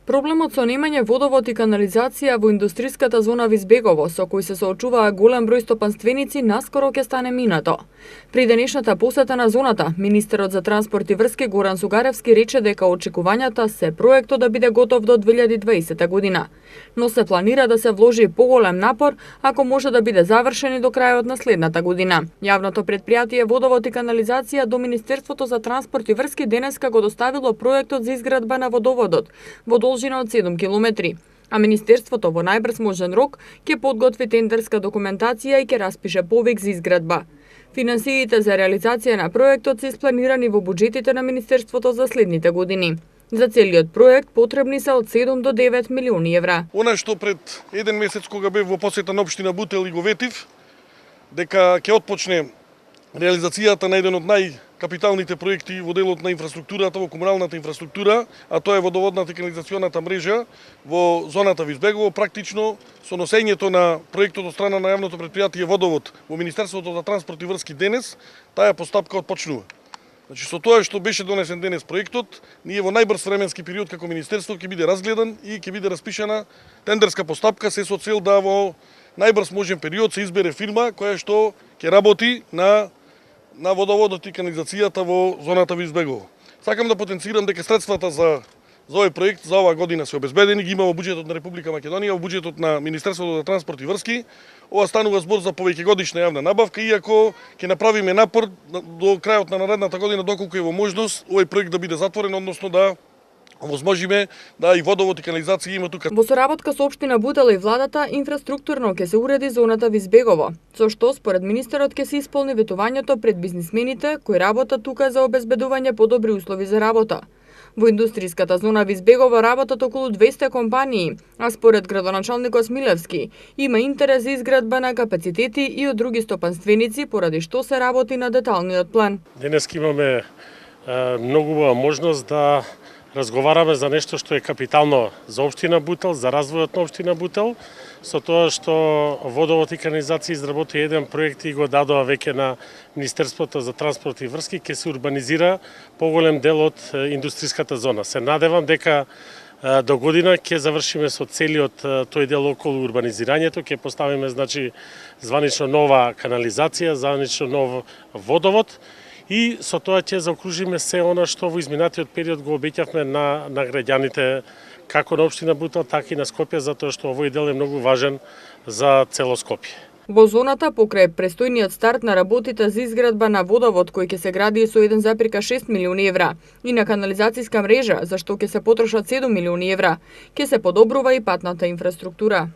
Проблемот со немање водовод и канализација во индустријската зона Визбегово, со кој се соочуваа голем број стопанственици, наскоро ќе стане минато. При денешната посета на зоната, министерот за транспорт и врски Горан Сугаревски рече дека очекувањата се проектот да биде готов до 2020 година. Но се планира да се вложи поголем напор ако може да биде завршен и до крајот на следната година. Јавното претпријатие Водовод и канализација до Министерството за транспорт и врски денеска го доставило проектот за изградба на водоводот во должина од 7 километри. А Министерството во најбрз можен рок ќе подготви тендерска документација и ќе распише повик за изградба. Финансиите за реализација на проектот се испланирани во буџетите на Министерството за следните години. За целиот проект потребни се од 7 до 9 милиони евра. Она што пред еден месец кога бев во посета на општина Бутел и го ветив, дека ќе отпочне реализацијата на еден од најкапиталните проекти во делот на инфраструктурата, во комуналната инфраструктура, а тоа е водоводната и канализационата мрежа во зоната Визбегово. Практично со носењето на проектот од страна на јавното претпријатие Водовод во Министерството за транспорт и врски денес, таа постапка отпочнува. Значи со тоа што беше донесен денес проектот, ние во најбрз временски период како министерство ќе биде разгледан и ќе биде распишана тендерска постапка се со цел да во најбрз можен период се избере фирма која што ќе работи на водоводот и канализацијата во зоната Визбегово. Сакам да потенцирам дека средствата за овој проект за оваа година се обезбедени, ги има во буџетот на Република Македонија, во буџетот на Министерството за транспорт и врски. Ова станува збор за повеќегодишна јавна набавка, иако ќе направиме напор до крајот на наредната година, доколку е во можност овој проект да биде затворен, односно да овозможиме да и водовод и канализација има тука. Во соработка со општина Бутел и владата, инфраструктурно ќе се уреди зоната Визбегово, со што според министерот ќе се исполни ветувањето пред бизнисмените кои работат тука за обезбедување подобри услови за работа. Во индустријската зона Визбегово работат околу 200 компании, а според градоначалникот Смилевски има интерес за изградба на капацитети и од други стопанственици, поради што се работи на деталниот план. Денес имаме многу убава можност да разговараме за нешто што е капитално за општина Бутел, за развојот на општина Бутел, со тоа што Водовод и канализација изработи еден проект и го дадоа веќе на Министерството за транспорт и врски, ќе се урбанизира поголем дел од индустријската зона. Се надевам дека до година ќе завршиме со целиот тој дел околу урбанизирањето, ќе поставиме званично нова канализација, званично нов водовод, и со тоа ќе заокружиме се она што во изминатиот период го обеќавме на граѓаните како на општина Бутел, така и на Скопје, затоа што овој дел е многу важен за цело Скопје. Во зоната, покрај престојниот старт на работите за изградба на водовод кој ќе се гради со 1,6 милиони евра и на канализацијска мрежа, за што ќе се потрошат 7 милиони евра, ќе се подобрува и патната инфраструктура.